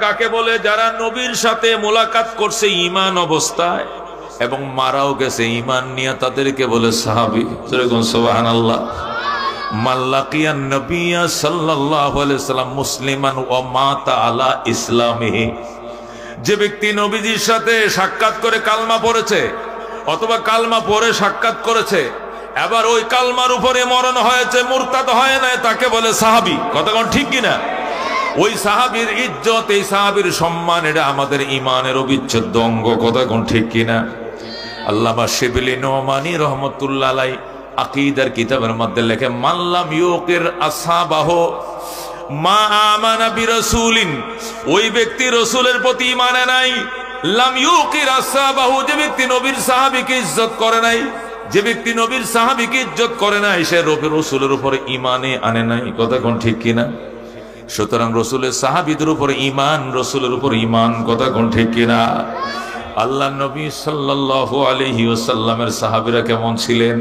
কাকে বলে? যারা নবীর সাথে মোলাকাত করছে ঈমান অবস্থায় এবং মারাও গেছে ঈমান নিয়ে, তাদেরকে বলে সাহাবী। সুবহানাল্লাহ। মাল্লাকিয়ান নবিয়্য সাল্লাল্লাহু আলাইহি ওয়াসাল্লাম মুসলিমান ওয়া মাতা আলা ইসলামিহি, যে ব্যক্তি নবীজির সাথে সাক্ষাৎ করে কালমা পড়েছে অথবা কালমা পড়ে সাক্ষাৎ করেছে, এবার ওই কালমার উপরে মরণ হয়েছে, মুরতাদ হয় না, তাকে বলে সাহাবী। কথা কোন ঠিক কিনা? ওই সাহাবীর ইজ্জত, এই সাহাবীর সম্মান, এটা আমাদের ঈমানের অবিচ্ছেদ্য অঙ্গ। কথা কোন ঠিক কিনা? আল্লামা শিবলি নোমানী রহমতুল্লাহ আলাইহি আকীদার কিতাবের মধ্যে লেখে, মাল্লাম ইউকির আসহাবাহু মা আমানা বিরাসূলিন, ওই ব্যক্তি রাসূলের প্রতি ঈমান আনে নাই। লাম ইউকির আসহাবাহু, যে ব্যক্তি নবীর সাহাবীকে ইজ্জত করে নাই, যে ব্যক্তি নবীর সাহাবীকে ইজ্জত করে নাই, সে রাসূলের উপরে ঈমানে আনে নাই। কথা কোন ঠিক কিনা? সুতরাং রাসূলের সাহাবীদের উপরে ঈমান, রাসূলের উপর ঈমান। কথা কোন ঠিক কিনা? আল্লাহ নবী সাল্লাল্লাহু আলাইহি ওয়াসাল্লামের সাহাবীরা কেমন ছিলেন?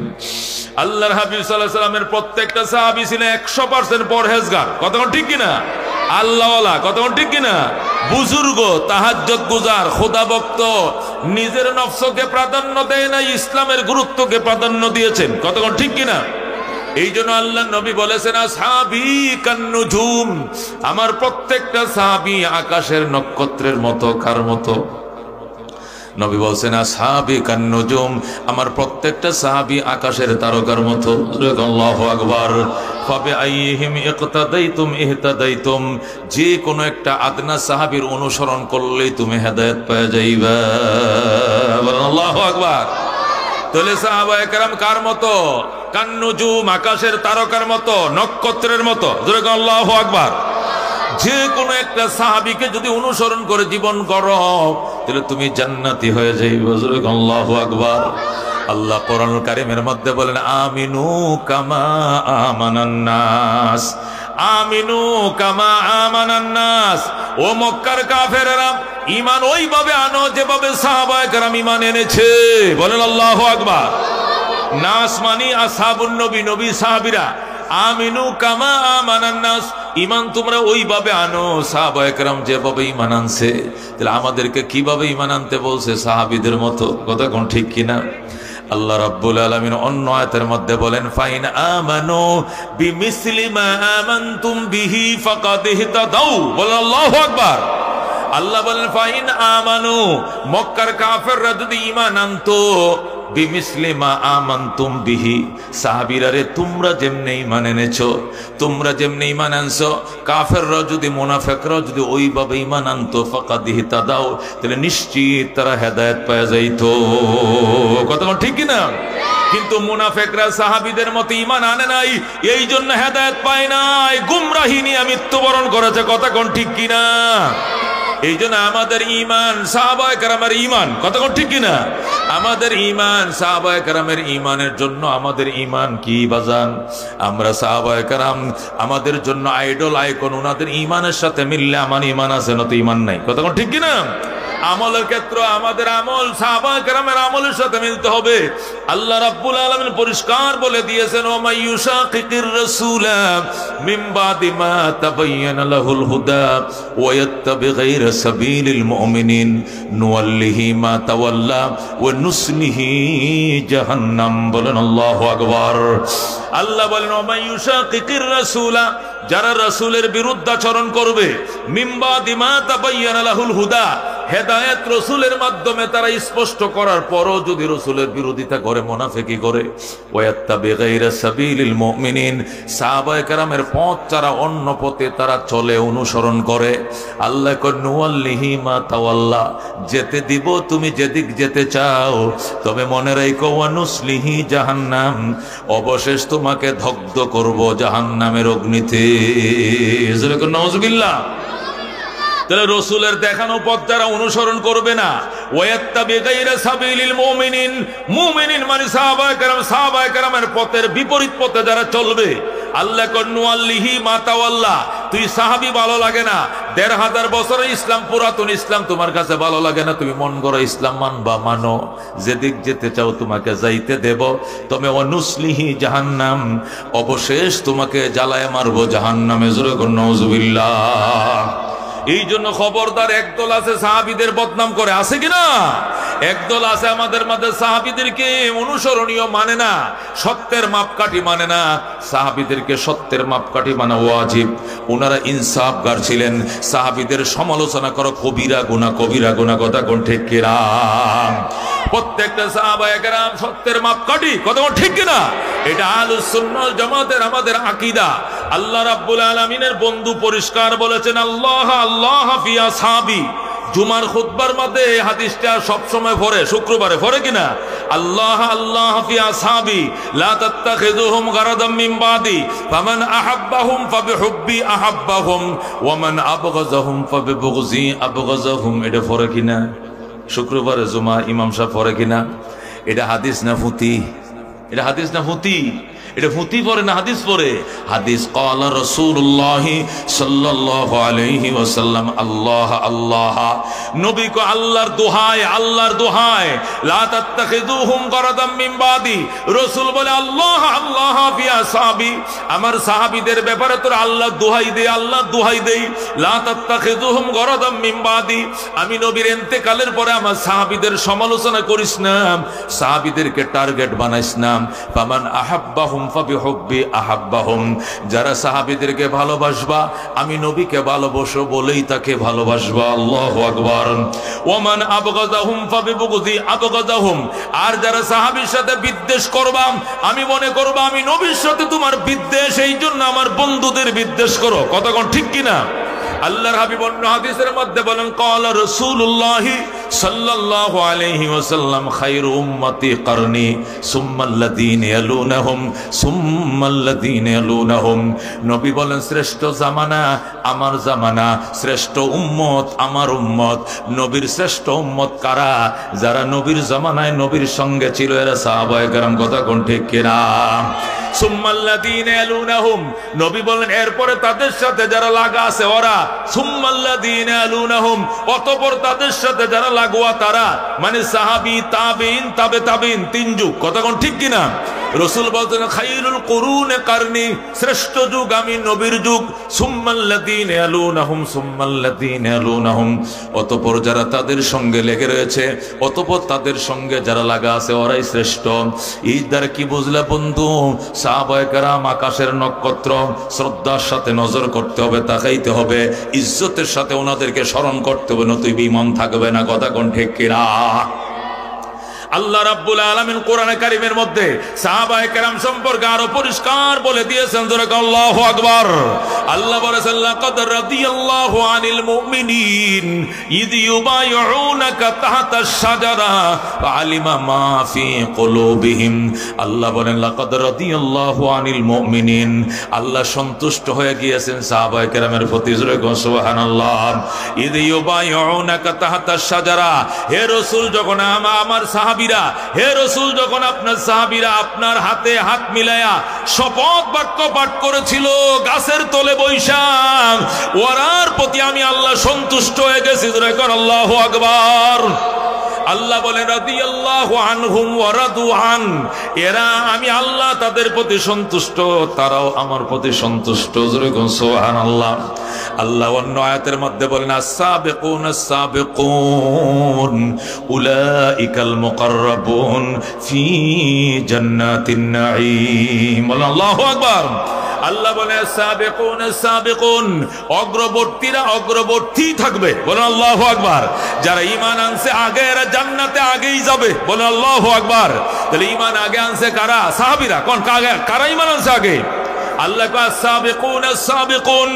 আল্লাহর হাবিব সাল্লাল্লাহু আলাইহি ওয়াসাল্লামের প্রত্যেকটা সাহাবী ছিলেন 100% পরহেজগার। কথা কোন ঠিক কিনা? আল্লাহওয়ালা। কথা কোন ঠিক কিনা? বুজুর্গ, তাহাজ্জুদ গুজার, খোদা ভক্ত, নিজের নফসকে প্রাধান্য দেয় না, ইসলামের গুরুত্বকে প্রাধান্য দিয়েছেন। কথা কোন ঠিক কিনা? এই জন্য আল্লাহ নবী বলেছেন, আসহাবী কান্নুজুম, আমার প্রত্যেকটা সাহাবী আকাশের নক্ষত্রের মতো। কার মতো? নবী বলছেন, আসহাবী কান্নুজুম, আমার প্রত্যেকটা সাহাবী আকাশের তারকার মতো। আল্লাহু আকবার। ফাবি আইহিম ইকতাদাইতুম ইহতাদাইতুম, যে কোনো একটা আদনা সাহাবীর অনুসরণ করলেই তুমি হেদায়েত পেয়ে যাইবা। আল্লাহু আকবার। তাহলে সাহাবায়ে কেরাম কার মতো? কান্নুজুম, আকাশের তারকার মতো, নক্ষত্রের মতো। আল্লাহু আকবার। যে কোনো একটা সাহাবীকে যদি অনুসরণ করে জীবন করো, তাহলে তুমি জান্নাতি হয়ে যাইবে। আল্লাহু আকবার। আল্লাহ কোরআনুল কারীমের মধ্যে বলেন, আমিনু কামা আমানান নাস, আমিনু কামা আমানান নাস। ও মক্কার কাফেররা, ঈমান ওইভাবে আনো যেভাবে সাহাবায়ে কেরাম ঈমান এনেছে। বলেন আল্লাহু আকবার। নাস মানি আসহাবুন নবী, নবী সাহাবীরা। আমিনু কামা আমানান নাস, ঈমান তোমরা ওইভাবে আনো সাহাবায়ে কেরাম যেভাবে ঈমান আনছে। তাহলে আমাদেরকে কিভাবে ঈমান আনতে বলছে? সাহাবীদের মতো। কথা কোন ঠিক কিনা? আল্লাহ রাব্বুল আলামিন অন্য আয়াতের মধ্যে বলেন, ফাইন আমানু বিমিসলি মা আমানতুম বিহি ফাকাদ ইহতাদাউ। বলেন আল্লাহু আকবার। আল্লাহ বলেন, ফাইন আমানু, মক্কার কাফেররা যদি ঈমান আনতো, বিমিসলি মা আমানতুম বিহি, সাহাবীরা রে তোমরা যেমনি ঈমান এনেছো, তোমরা যেমনি ঈমান আনছো, কাফেররা যদি, মুনাফিকরা যদি ওইভাবে ঈমান আনতো, ফাকাদ ইহতাদাউ, তাহলে নিশ্চিত তারা হেদায়েত পেয়ে যাইতো। কথা ঠিক কি না? কিন্তু মুনাফিকরা সাহাবীদের মতো ঈমান আনে নাই, এই জন্য হেদায়েত পায় নাই, গুমরাহি নিয়ে মৃত্যুবরণ করেছে। কথা কোন ঠিক কি না? এই জন্য আমাদের ঈমান সাহাবায়ে কেরামের ঈমান। কথা কোন ঠিক কি না? আমাদের ঈমান সাহাবায়ে কেরামের ঈমানের জন্য আমাদের ঈমান কি বাজান? আমরা সাহাবায়ে কেরাম আমাদের জন্য আইডল, আইকন। ওনাদের ঈমানের সাথে মিললে আমার ঈমান আছে, না তো ঈমান নাই। কথা কোন ঠিক কি না? আমলের ক্ষেত্রে আমাদের আমল সাহাবায়ে কেরামের আমলের সাথে মিলতে হবে। আল্লাহ রাব্বুল আলামিন পরিষ্কার বলে দিয়েছেন, ওয়া মাইয়ুশাকিকির রাসূলা মিন বাদি মা তাবায়্যানা লাহুল হুদা ওয়া ইয়াত্তাবি গায়রা সাবিলিল মুমিনিন নুওয়াল্লিহি মা তাওয়াল্লা ওয়া নুসলিহি জাহান্নাম। বলেন আল্লাহু আকবার। আল্লাহ বলেন, ওয়া মাইয়ুশাকিকির রাসূলা, যারা রাসূলের বিরুদ্ধাচরণ করবে, মিন বাদি মা তাবায়্যানা লাহুল হুদা, হেদায়েত রাসূলের মাধ্যমে তারা স্পষ্ট করার পরও যদি রাসূলের বিরোধিতা করে, মুনাফিকি করে, ওয়াত্তাবি গায়রা সাবিলিল মুমিনিন, সাহাবায়ে কেরামের পথ ছাড়া অন্য পথে তারা চলে, অনুসরণ করে, আল্লাহ কয় নুওয়াল্লিহি মা তাওয়াল্লা, যেতে দিব তুমি যেদিক যেতে চাও, তবে মনে রাখো ওয়া নুসলিহি জাহান্নাম, অবশেষ তোমাকে দগ্ধ করব জাহান্নামের অগ্নিতে। নাউযুবিল্লাহ। তাহলে রাসূলের দেখানো পথ যারা অনুসরণ করবে না, ওয়াত্তাবি গায়রা সাবিলিল মুমিনিন, মুমিনিন মানে সাহাবায়ে কেরাম, সাহাবায়ে কেরামের পথের বিপরীত পথে যারা চলবে, আল্লাহ কন্নুয়াল্লিহি মা তাওয়াল্লা, তুই সাহাবী ভালো লাগে না, ১৫০০ বছরের ইসলাম, পুরাতন ইসলাম তোমার কাছে ভালো লাগে না, তুমি মন গড়া ইসলাম মানবা, মানো, যেদিক যেতে চাও তোমাকে যাইতে দেব, তবে অনুসলিহি জাহান্নাম, অবশেষ তোমাকে জ্বালায় মারবো জাহান্নামে। জোরে নাউযুবিল্লাহ। এই জন্য খবরদার, একদল আছে সাহাবীদের বদনাম করে, আছে কিনা? একদল আছে আমাদের মাঝে সাহাবীদেরকে অনুসরণীয় মানে না, সত্যের মাপকাঠি মানে না। সাহাবীদেরকে সত্যের মাপকাঠি মানা ওয়াজিব। ওনারা ইনসাফগার ছিলেন। সাহাবীদের সমালোচনা করো কবিরা গুনাহ, কবিরা গুনাহ, কথা কোন ঠিক কিনা? প্রত্যেকটা সাহাবায়ে কেরাম সত্যের মাপকাঠি, কথা কোন ঠিক কিনা? এটা আহলুস সুন্নাহ ওয়াল জামাতের আমাদের আকীদা। আল্লাহ রাব্বুল আলামিনের বন্ধু পরিষ্কার বলেছেন, আল্লাহ আল্লাহ ফি আসহাবি। জুমার খুতবার মধ্যে এই হাদিসটা সব সময় পড়ে, শুক্রবারে পড়ে কিনা? আল্লাহ আল্লাহ ফি আসহাবি লা তাত্তাখিযুহুম গারাদাম মিন বাদি ফামান আহাব্বাহুম ফাবিহুব্বি আহাব্বাহুম ওয়া মান আবগাযাহুম ফাবিবুগযি আবগাযাহুম। এটা পড়ে কিনা? শুক্রবারে জুমা ইমাম সাহেব পড়ে কিনা? এটা হাদিস না ফুতি? এটা হাদিস না ফুতি? এটা ফুতি পড়ে না হাদিস পড়ে? হাদিস। ক্বালা রাসূলুল্লাহ সাল্লাল্লাহু আলাইহি ওয়াসাল্লাম আল্লাহ আল্লাহ। নবী কো আল্লাহর দোহাই, আল্লাহর দোহাই, লা তাত্তাখিযুহুম গারাদাম মিন বাদি। রাসূল বলে আল্লাহ আল্লাহ ফি আসহাবি, আমার সাহাবীদের ব্যাপারে তোর আল্লাহ দোহাই দে, আল্লাহ দোহাই দেই। লা তাত্তাখিযুহুম গারাদাম মিন বাদি, আমি নবীর ইন্তেকালের পরে আমার সাহাবীদের সমালোচনা করিস না, সাহাবীদেরকে টার্গেট বানাইস না। ফামান আহাব্বাহুম ফাবিহুব্বি আহাব্বাহুম, যারা সাহাবীদেরকে ভালোবাসবা আমি নবীকে ভালোবাসো বলেই তাকে ভালোবাসবা। আল্লাহু আকবার। ওমান আবগাযাহুম ফাবিবুগযি আবগাযাহুম, আর যারা সাহাবীর সাথে বিদ্বেষ করবা আমি মনে করবা আমি নবীর সাথে তোমার বিদ্বেষ, এই জন্য আমার বন্ধুদের বিদ্বেষ করো, কথা কোন ঠিক কিনা? আল্লাহর হাবিব অন্য হাদিসের মধ্যে বলেন, ক্বালা রাসূলুল্লাহ সাল্লাল্লাহু আলাইহি ওয়াসাল্লাম খায়রু উম্মতি করনি সুম্মাল্লাযীনা ইয়ালুনাহুম সুম্মাল্লাযীনা ইয়ালুনাহুম। নবী বলেন শ্রেষ্ঠ জামানা আমার জামানা, শ্রেষ্ঠ উম্মত আমার উম্মত। নবীর শ্রেষ্ঠ উম্মত কারা? যারা নবীর জামানায় নবীর সঙ্গে ছিল, এরা সাহাবায়ে কেরাম, কথা কোন ঠিক কিনা? সুম্মাল্লাযীনা ইয়ালুনাহুম, নবী বলেন এরপরে তাদের সাথে যারা লাগা আছে ওরা। সুম্মাল্লাযীনা ইয়ালুনাহুম, অতঃপর তাদের সাথে যারা লাগোয়া তারা, মানে সাহাবী, তাবেঈন, তাবে তাবেঈন, তিন যুগ, কথা কোন ঠিক কিনা? রাসূল বলেন খায়রুল কুরুনে কারনি, শ্রেষ্ঠ যুগ আমি নবীর যুগ। সুম্মাল্লাযীনা ইয়ালুনাহুম সুম্মাল্লাযীনা ইয়ালুনাহুম, অতঃপর যারা তাদের সঙ্গে লেগে রয়েছে, অতঃপর তাদের সঙ্গে যারা লাগা আছে ওরাই শ্রেষ্ঠ। এই দ্বারা কি বুঝলা বন্ধু? সাহাবায়ে কেরাম আকাশের নক্ষত্র, শ্রদ্ধার সাথে নজর করতে হবে, তাকাইতে হবে, ইজ্জতের সাথে ওনাদেরকে স্মরণ করতে হবে, নতুবা ঈমান থাকবে না, কথা কোন ঠিক কিনা? আল্লাহ রাব্বুল আলামিন কোরআনে কারীমের মধ্যে সাহাবায়ে কেরাম সম্পর্কে আরো পরিষ্কার বলে দিয়েছেন, জোরে আল্লাহু আকবার। আল্লাহ বলেছেন লাকাদ রাদিয়াল্লাহু আনিল মুমিনিন ইয ইউবাইউনাকা তাহতাশ শাজারা আলিমা মা ফি কুলুবিহিম। আল্লাহ বলেন লাকাদ রাদিয়াল্লাহু আনিল মুমিনিন, আল্লাহ সন্তুষ্ট হয়ে গিয়েছেন সাহাবায়ে কেরামের প্রতি, জোরে সুবহানাল্লাহ। ইয ইউবাইউনাকা তাহতাশ শাজারা, হে রাসূল যখন আমার সাহাবী, হে রাসূল যখন আপনার সাহাবীরা আপনার হাতে হাত মিলায়া শপথ বাক্য পাঠ করেছিল গাছের তলে বৈশা, ওরার প্রতি আমি আল্লাহ সন্তুষ্ট হয়ে গেছি, আল্লাহু আকবার। আল্লাহ বলেন রাদিয়াল্লাহু আনহুম ওয়া রাদু আন, এরা আমি আল্লাহ তাদের প্রতি সন্তুষ্ট, তারাও আমার প্রতি সন্তুষ্ট, সুবহানাল্লাহ। আল্লাহ অন্য আয়াতের মধ্যে বলেন আস-সাবিকুন আস-সাবিকুন উলাইকাল মুকাররাবুন ফি জান্নাতিন নাঈম। আল্লাহু আকবার। আল্লাহ বলে সাবিকুন সাবিকুন, অগ্রবর্তীরা অগ্রবর্তী থাকবে, বলেন আল্লাহু আকবার। যারা ঈমান আনছে আগে, এরা জান্নাতে আগেই যাবে, বলেন আল্লাহু আকবার। তাহলে ঈমান আগে আনছে কারা? সাহাবীরা। কোন কারা ঈমান আনছে আগে? আল্লাহ সাবিকুন সাবিকুন,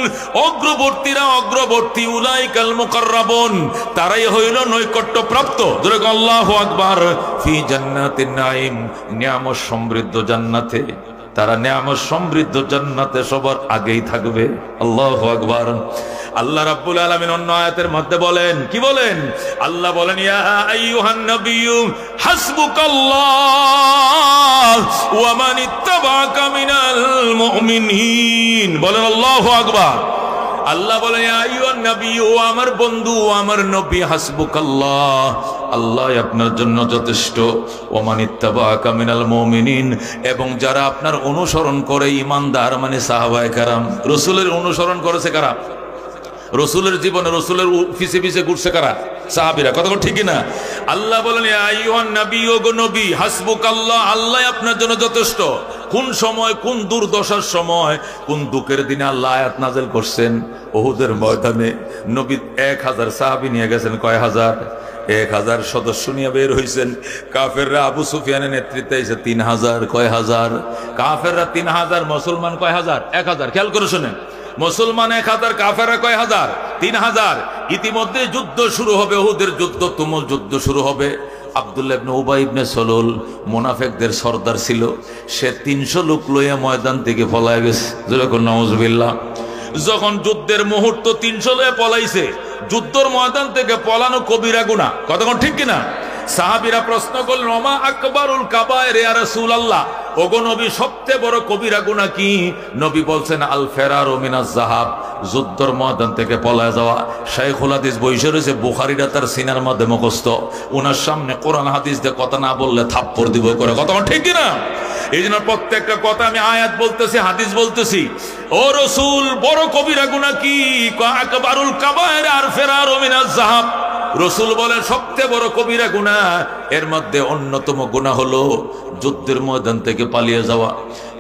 অগ্রবর্তীরা অগ্রবর্তী, উলাইকাল মুকাররাবুন, তারাই হইল নৈকট্য প্রাপ্ত, জোরে আল্লাহু আকবার। ফি জান্নাতিন নাঈম, নিয়ামত সমৃদ্ধ জান্নাতে, তারা নিয়ামত সমৃদ্ধ জান্নাতে সবার আগেই থাকবে, আল্লাহু আকবার। আল্লাহ রাব্বুল আলামিন অন্য আয়াতের মধ্যে বলেন, কি বলেন? আল্লাহ বলেন ইয়া আইয়ুহান নাবিয়্যু হাসবুকাল্লাহ ওয়া মান ইত্তাবাআকা মিনাল মুমিনিন, বলেন আল্লাহু আকবার। আল্লাহ বলেন ইয়া আইয়ুহান নাবিয়্যু, ও আমার বন্ধু, আমার নবী, হাসবুকাল্লাহ, আল্লাহ আপনার জন্য যথেষ্ট। ওয়া মান ইত্তাবাআকা মিনাল মুমিনিন, এবং যারা আপনার অনুসরণ করে ঈমানদার, মানে সাহাবায়ে কেরাম। রাসূলের অনুসরণ করেছে কারা? রসুলের জীবনে রসুলের পিছে পিছে ঘুরছে কারা? সাহাবীরা। কথা ঠিক না? আল্লাহ বলেন ইয়া আইয়ুহান নবী, ওগো নবী, হাসবুকাল্লাহ, আল্লাহ আপনার জন্য যথেষ্ট। কোন সময়, কোন দুর্দশার সময়, কোন দুঃখের দিনে আল্লাহ আয়াত নাযিল করছেন? উহুদের ময়দানে নবী 1000 সাহাবী নিয়ে গেছেন। কয় হাজার? 1000 সদস্য নিয়ে বের হয়েছেন। কাফেররা আবু সুফিয়ানের নেতৃত্বে এসে 3000। কয় হাজার? কাফেররা 3000, মুসলমান কয় হাজার? 1000। খেয়াল করে শোনেন, মুসলমান 1000, কাফেররা কয় হাজার? 3000। ইতিমধ্যে যুদ্ধ শুরু হবে, উহুদের যুদ্ধ, তুমুল যুদ্ধ শুরু হবে। আব্দুল্লাহ ইবনে উবাই ইবনে সলুল মুনাফিকদের সর্দার ছিল, সে 300 লোক লইয়া ময়দান থেকে পলায় গেছে। যেরকম নাউজুবিল্লাহ। যখন যুদ্ধের মুহূর্ত 300 লইয়া পলাইছে, যুদ্ধের ময়দান থেকে পলানো কবিরা গুনাহ। কতক্ষণ ঠিক কিনা? সাহাবীরা প্রশ্ন করলেন, ওমা আকবারুল কাবায়ের ইয়া রাসূলুল্লাহ, ওগো নবী, সবচেয়ে বড় কবিরা গুনাহ কি? নবী বলছেন আল ফেরারু মিনাজ যাহাব, যুদ্ধের ময়দান থেকে পলায় যাওয়া। শাইখুল হাদিস বইসে রয়েছে, বুখারীরা তার সিনার মধ্যে মুখস্থ। ওনার সামনে কোরআন হাদিস দিয়ে কথা না বললে থাপ্পড় দিব করে। কথা ঠিক কিনা? এই জন্য প্রত্যেকটা কথা আমি আয়াত বলতেছি, হাদিস বলতেছি। ও রাসূল, বড় কবিরা গুনাহ কি? আকবারুল কাবায়ের আর ফেরারু মিনাজ যাহাব। রসুল বলেন সবচেয়ে বড় কবিরা গুনাহ, এর মধ্যে অন্যতম গুনাহ হলো যুদ্ধের ময়দান থেকে পালিয়ে যাওয়া।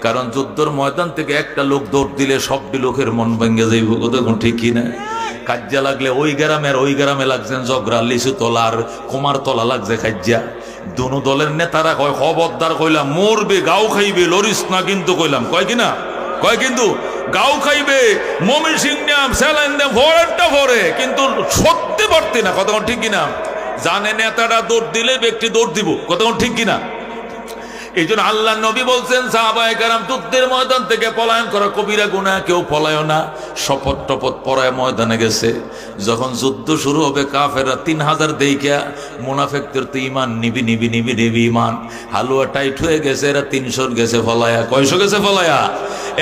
কারণ যুদ্ধের ময়দান থেকে একটা লোক দৌড় দিলে সবটি লোকের মন ভেঙে যাইব। তখন ঠিক কিনা? কাজ্জা লাগলে ওই গ্রামের ওই গ্রামে লাগছেন ঝগড়া, লিচু তলা আর কুমার তলা লাগছে কাজ্জা। দুনো দলের নেতারা কয় খবরদার, কইলাম মরবে, গাও খাইবে, লরিস না কিন্তু। কইলাম কয় কিনা? কয় কিন্তু গাও খাইবে, মমি সিং নাম স্যালাইন নাম ভরেরটা ভরে, কিন্তু সত্যি পারতে না। কতক্ষণ ঠিক কিনা? জানে নেতাটা দৌড় দিলে ব্যক্তি দৌড় দিব। কতক্ষণ ঠিক কিনা? এই জন্য আল্লাহ নবী বলছেন, সাহাবায়ে কেরাম, যুদ্ধের ময়দান থেকে পলায়ন করা কবিরা গুনাহ, কেউ পলায় না। শপথ টপথ পরায় ময়দানে গেছে। যখন যুদ্ধ শুরু হবে, কাফেররা 3000 দেইকা, মুনাফিকদের তো ইমান নিবি নিবি নিবি নিবি ইমান, হালুয়া টাইট হয়ে গেছে। এরা 300 গেছে ফলায়া। কয়শো গেছে ফলায়া?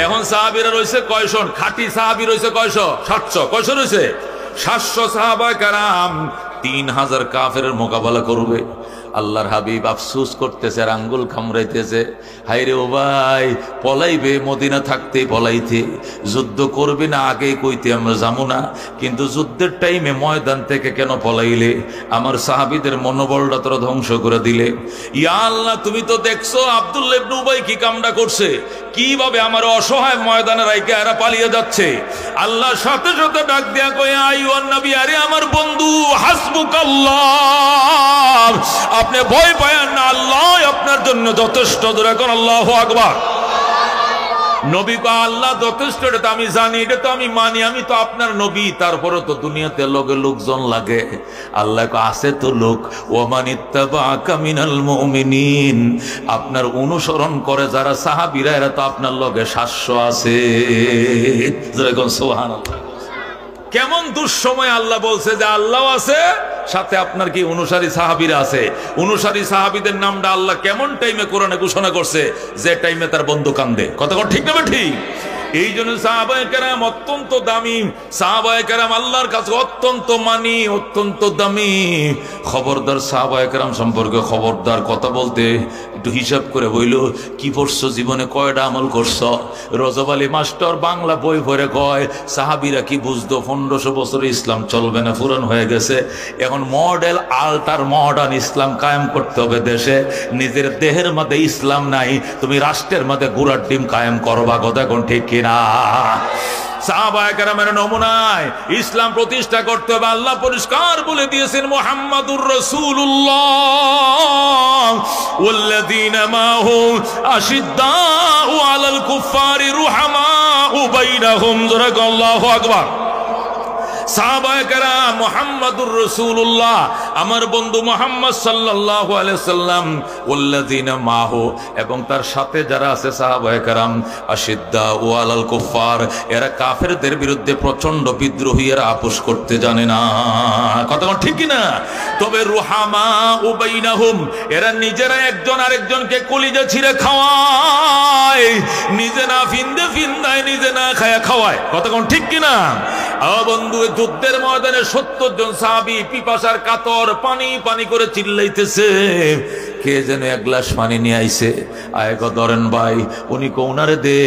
এখন সাহাবীরা রয়েছে কয়শো? খাঁটি সাহাবী রয়েছে কয়শো? 700। কয়শো রয়েছে? 700 সাহাবায়ে কেরাম 3000 কাফেরের মোকাবেলা করবে। আল্লাহর হাবিব আফসোস করতেছে আর আঙ্গুল কামড়াইতেছে, হায়রে ও ভাই, পলাইবে, মদিনা থাকতেই পলাইতে, যুদ্ধ করবে না আগেই কইতে আমরা যাবো না, কিন্তু যুদ্ধের টাইমে ময়দান থেকে কেন পলাইলে? আমার সাহাবীদের মনোবলটা তোরা ধ্বংস করে দিলে। ইয়া আল্লাহ, তুমি তো দেখছো আব্দুল্লাহ ইবনে উবাই কি কামটা করছে, কিভাবে আমার অসহায় ময়দানে রাইখা এরা পালিয়ে যাচ্ছে। আল্লাহ সাথে সাথে ডাক দেয়া কয়, আইয়ুহান নবী, আরে আমার বন্ধু, হাসবুকাল্লাহ, আপনি ভয় পায়েন না, আল্লাহ আপনার জন্য যথেষ্ট। ধরে কোন আল্লাহু আকবার। নবী কয়, আল্লাহ যথেষ্ট, এটা তো আমি জানি, এটা তো আমি মানি, আমি তো আপনার নবী, তারপরে তো দুনিয়াতে লগে লোকজন লাগে। আল্লাহ কয়, আছে তো লোক, ওয়ামান ইত্তাবাআকা মিনাল মুমিনিন, আপনার অনুসরণ করে যারা সাহাবীরা, এরা তো আপনার লগে 700 আছে। যেরকম সুবহানাল্লাহ। কেমন দুঃসময় আল্লাহ বলছে যে আল্লাহ আছে, সাথে আপনার কি অনুসারী সাহাবীরা আছে। অনুসারী সাহাবীদের নামটা আল্লাহ কেমন টাইমে কোরআনে ঘোষণা করছে, যে টাইমে তার বন্ধু কান্দে। কথা ঠিক না ঠিক? এই জন্য সাহাবায়ে কেরাম অত্যন্ত দামি, সাহাবায়ে কেরাম আল্লাহর কাছে অত্যন্ত মানি, অত্যন্ত দামি। খবরদার সাহাবায়ে কেরাম সম্পর্কে খবরদার কথা বলতে একটু হিসাব করে বইল। কি পড়ছো জীবনে, কয়টা আমল করছো? রজব আলী মাস্টার বাংলা বই পড়ে কয়, সাহাবীরা কি বুঝতো 1500 বছরে ইসলাম চলবে না, পুরান হয়ে গেছে, এখন মডেল আল্টার মডার্ন ইসলাম কায়েম করতে হবে দেশে। নিজের দেহের মধ্যে ইসলাম নাই, তুমি রাষ্ট্রের মধ্যে গুড়ার ডিম কায়েম করবা। কথা কোন ঠিক কিনা? সাহাবায়ে কেরামের নমুনায় ইসলাম প্রতিষ্ঠা করতে হবে। আল্লাহ পরিষ্কার বলে দিয়েছেন, মুহাম্মাদুর রাসূলুল্লাহ ওয়াল্লাযীনা মাহু আশিদ্দাউ আলাল কুফফারি রুহামাউ বাইনাহুম। আল্লাহু আকবার। সাহাবায়ে কেরাম, মুহাম্মাদুর রাসূলুল্লাহ, আমার বন্ধু মুহাম্মদ সাল্লাল্লাহু আলাইহি সাল্লাম, ওয়াল্লাযীনা মাহু, এবং তার সাথে যারা আছে সাহাবায়ে কেরাম, আশিদ্দাউ আলাল কুফফার, এরা কাফেরদের বিরুদ্ধে প্রচন্ড বিদ্রোহী, এরা আপোষ করতে জানে না। কথা ঠিক কি না? তবে রুহামাউ বাইনাহুম, এরা নিজেরা একজন আরেকজনকে কলিজা ছিঁড়ে খাওয়ায়, নিজে না ফিন্দায়, নিজে না খায়া খাওয়ায়। কথা ঠিক কি না? বন্ধু, যুদ্ধের ময়দানে 70 জন সাহাবী পিপাসার কাতর পানি পানি করে চিল্লাইতেছে, কে যেন এক গ্লাস পানি নিয়ে আইছে, আয় গো ধরেন ভাই, উনি কো উনারে দে,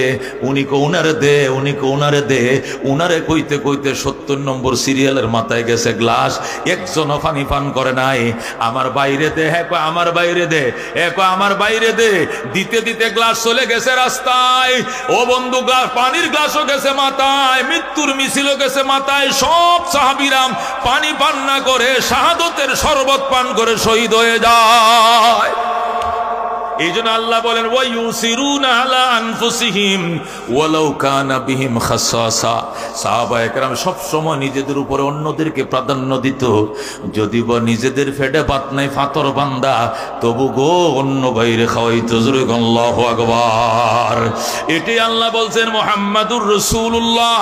উনি কো উনারে দে, উনি কো উনারে দে, উনারে কইতে কইতে 70 নম্বর সিরিয়ালের মাথায় গেছে গ্লাস, একজনও পানি পান করে নাই। আমার বাইরে দে, হ্যাঁ কো আমার বাইরে দে, হ্যাঁ কো আমার বাইরে দে, দিতে দিতে গ্লাস চলে গেছে রাস্তায়। ও বন্ধু, গ্লাস পানির গ্লাসও গেছে মাথায়, মৃত্যুর মিছিলও গেছে মাথায়। সব সাহাবীরা পানি পান না করে শাহাদতের শরবত পান করে শহীদ হয়ে যায়। এই জন্য আল্লাহ বলেন ওয়ায়ুসিরুনা আলা আনফুসিহিম ওয়ালাউ কানা বিহিম খাসাসা। সাহাবায়ে কেরাম সব সময় নিজেদের উপরে অন্যদেরকে প্রাধান্য দিত, যদি বা নিজেদের পেটে ভাত নাই, ফাতর বান্দা, তবু গো অন্য বাইরে খাওয়াইতো। জোরে আল্লাহু আকবার। এটাই আল্লাহ বলছেন মুহাম্মাদুর রাসূলুল্লাহ,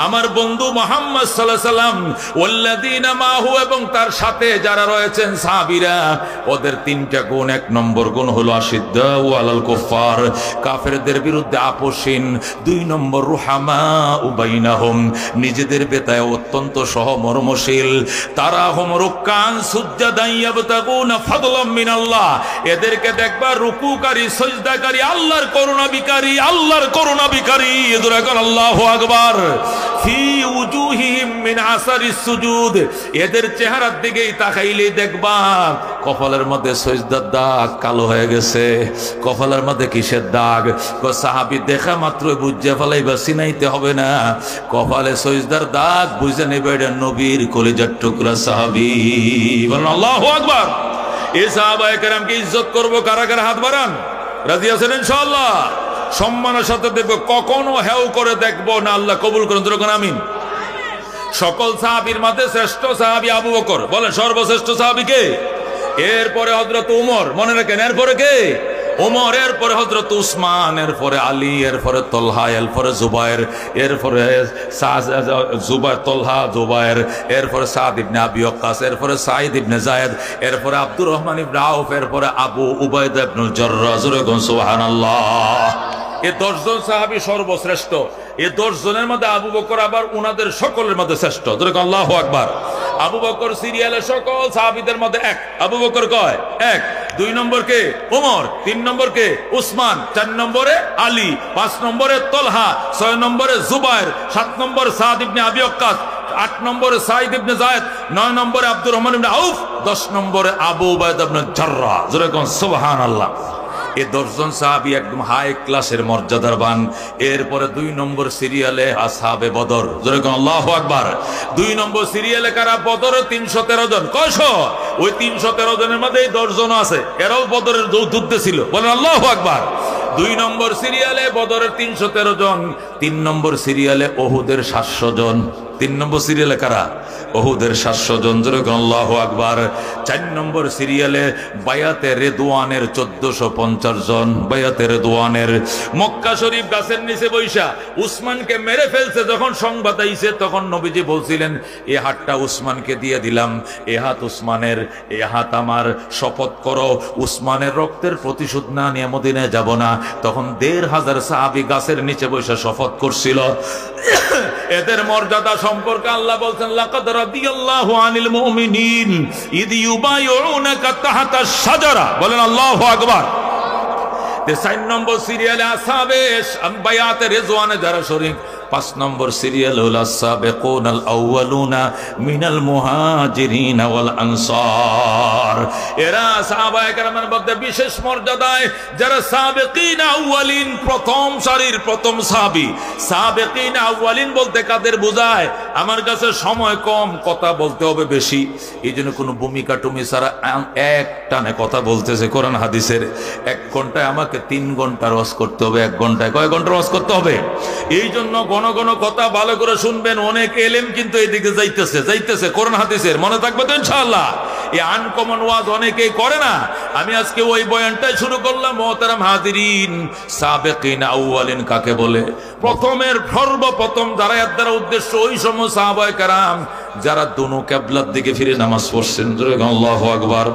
আমার বন্ধু মুহাম্মদ সাল্লাল্লাহু আলাইহি সাল্লাম, ওয়াল্লাযীনা মাহু, এবং তার সাথে যারা রয়েছেন সাহাবীরা, ওদের তিনটা গুণ। এক নম্বর গুণ হলো আশিদ্দাউ আলাল কুফার, কাফেরদের বিরুদ্ধে আপোষহীন। 2 নম্বর রুহামাউ বাইনাহুম, নিজেদের বেতায় অত্যন্ত সহমর্মশীল। তারা হুম রুক্কান সুজদান ইয়াবতাগুনা ফাদলাম মিনাল্লাহ, এদেরকে দেখবা রুকুকারী, সিজদাকারী, আল্লাহর করুণা বিকারী, আল্লাহর করুণা বিকারী। আল্লাহু আকবার। ফি উজুহিহিম মিন আসারিস সুজুদ, এদের চেহারার দিকেই তাকাইলেই দেখবা কপালের মধ্যে সিজদার দাগ কালো হয়ে গেছে। কপালের মধ্যে কিসের দাগ? সাহাবী দেখা মাত্রই বুঝে ফেলাইবা, চিনাইতে হবে না, কপালে সিজদার দাগ, বুঝে নেবে এটা নবীর কলিজার টুকরা সাহাবী। বলেন আল্লাহু আকবার। এই সাহাবায়ে কেরামকে ইজ্জত করব, কারা কারা হাত বাড়ান, রাজি আছেন ইনশাআল্লাহ? সম্মানের সাথে দেখবো, কখনো হেউ করে দেখবো না। আল্লাহ কবুল করুন, যেরকম আমিন। সকল সাহাবীর মধ্যে শ্রেষ্ঠ সাহাবী আবু বকর, বলেন সর্বশ্রেষ্ঠ সাহাবী কে? এরপরে হযরত উমর, মনে রাখেন, এরপরে কে? উমর, এরপরে হযরত উসমান, এরপরে আলী, এরপরে তলহা, এরপরে জুবায়ের, এরপরে জুবায়ের, তলহা, জুবায়ের, এরপরে সাদ ইবনে আবি ওয়াক্কাস, এরপরে সাঈদ ইবনে যায়েদ, এরপরে আব্দুর রহমান ইবনে আউফ, এরপরে আবু উবাইদা ইবনে জাররাহ। সুবহানাল্লাহ। এই 10 জন সাহাবী সর্বশ্রেষ্ঠ। এই 10 জনের মধ্যে আবু বকর আবার উনাদের সকলের মধ্যে শ্রেষ্ঠ। আল্লাহু আকবার। আবু বকর সিরিয়ালে সকল সাহাবীদের মধ্যে এক। আবু বকর কয়? এক। 2 নম্বর কে? ওমর। 3 নম্বর কে? উসমান। 4 নম্বরে আলী। 5 নম্বরে তলহা। 6 নম্বরে জুবায়ের। 7 নম্বর সাদ ইবনে আবি ওয়াক্কাস। 8 নম্বরে সাঈদ ইবনে যায়েদ। 9 নম্বরে আব্দুর রহমান ইবনে আউফ। 10 নম্বরে আবু উবাইদা ইবনে জাররাহ। সুবহানাল্লাহ। এই 10 জন সাহাবী একদম হাই ক্লাসের মর্যাদার বান। এরপরে 2 নম্বর সিরিয়ালে আসহাবে বদর। আল্লাহু আকবার। 2 নম্বর সিরিয়ালে কারা? বদরের 313 জন। কয়শো? ওই 313 জনের মধ্যে 10 জন আছে, এরাও বদরের যুদ্ধে ছিল। বলেন আল্লাহু আকবার। 2 নম্বর সিরিয়ালে বদরের 313 জন। 3 নম্বর সিরিয়ালে ওহুদের 700 জন। 3 নম্বর সিরিয়ালে কারা? ওহুদের 700 জন। আল্লাহু আকবার। 4 নম্বর সিরিয়ালে বায়াতে রেদওয়ানের 1450 জন। বায়াতে রেদওয়ানের মক্কা শরীফ গাছের নিচে বৈশা উসমানকে মেরে ফেলছে যখন সংবাদ আইছে, তখন নবীজি বলছিলেন, এই হাতটা উসমানকে দিয়ে দিলাম, এ হাত উসমানের, এ হাত আমার, শপথ করো উসমানের রক্তের প্রতিশোধ না নিয়ে মদিনায় যাব না। তখন 1500 সাহাবী গাছের নিচে বৈশা শপথ করছিল। এদের মর্যাদা সম্পর্কে আল্লাহ বলছেন, লাকাদ রাদিয়াল্লাহু আনিল মুমিনিন ইদ ইউবাইউনাকা তাহতা শাজারা। বলেন আল্লাহু আকবার। 4 নম্বর সিরিয়ালে আসহাবে বায়াতে রিজওয়ানে যারা শরীক। 5 নম্বর সিরিয়াল হল সাবিকুনাল আউয়ালুনা মিনাল মুহাজিরিন ওয়াল আনসার। এরা সাহাবায়ে কেরামের মধ্যে বিশেষ মর্যাদায় যারা সাবিকিন আউয়ালিন, প্রথম সারির প্রথম সাহাবী। সাবিকিন আউয়ালিন বলতে কাদের বোঝায়? আমার কাছে সময় কম, কথা বলতে হবে বেশি, এই জন্য কোনো ভূমিকা টুমি ছাড়া এক টানে কথা বলতেছে কোরআন হাদিসের। 1 ঘন্টায় আমাকে 3 ঘন্টা ওয়াজ করতে হবে। 1 ঘন্টায় কয় ঘন্টা ওয়াজ করতে হবে? এই জন্য ঘন ঘন কথা ভালো করে শুনবেন। অনেক এলেম কিন্তু এইদিকে যাইতেছে কোরআন হাদিসের, মনে থাকবে তো ইনশাআল্লাহ। এই আনকমন ওয়াজ অনেকেই করে না। আমি আজকে ওই বয়ানটাই শুরু করলাম। মুহতারাম হাজিরিন, সাবিকিন আউয়ালিন কাকে বলে? প্রথমের সর্বপ্রথম যারা এর দ্বারা উদ্দেশ্য ওই সময় সাহাবায়ে কেরাম যারা দোনো কিবলার দিকে ফিরে নামাজ পড়ছেন। আল্লাহু আকবার।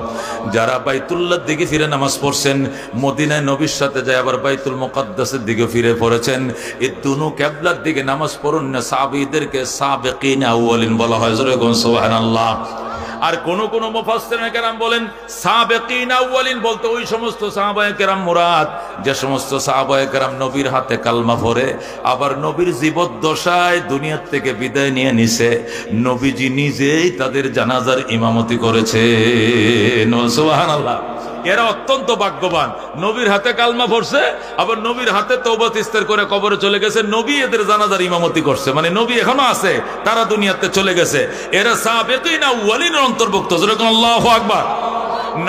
যারা বাইতুল্লাহর দিকে ফিরে নামাজ পড়ছেন, মদিনায় নবীর সাথে যায় আবার বাইতুল মুকাদ্দাসের দিকে ফিরে পড়েছেন, এই দোনো কিবলার দিকে নামাজ পড়ুন না সাহাবীদেরকে সাবিকিন আউয়ালিন বলা হয়। সুবহানাল্লাহ। আর কোন কোন মুফাসসিরিন কেরাম বলেন সাবিকিন আউয়ালিন বলতে ওই সমস্ত সাহাবায়ে কেরাম মুরাদ যে সমস্ত সাহাবায়ে কেরাম নবীর হাতে কালমা পড়ে আবার নবীর জীবদ্দশায় দুনিয়া থেকে বিদায় নিয়ে নিছে, নবীজি নিজেই তাদের জানাজার ইমামতি করেছে। সুবহানাল্লাহ। এরা অত্যন্ত ভাগ্যবান, নবীর হাতে কালমা পড়ছে আবার নবীর হাতে তওবা ইস্তেগফার করে কবরে চলে গেছে, নবী এদের জানাজার ইমামতি করছে, মানে নবী এখনো আছে, তারা দুনিয়াতে চলে গেছে। এরা সাবিকিন আউয়ালিনের অন্তর্ভুক্ত। যেরকম আল্লাহু আকবার।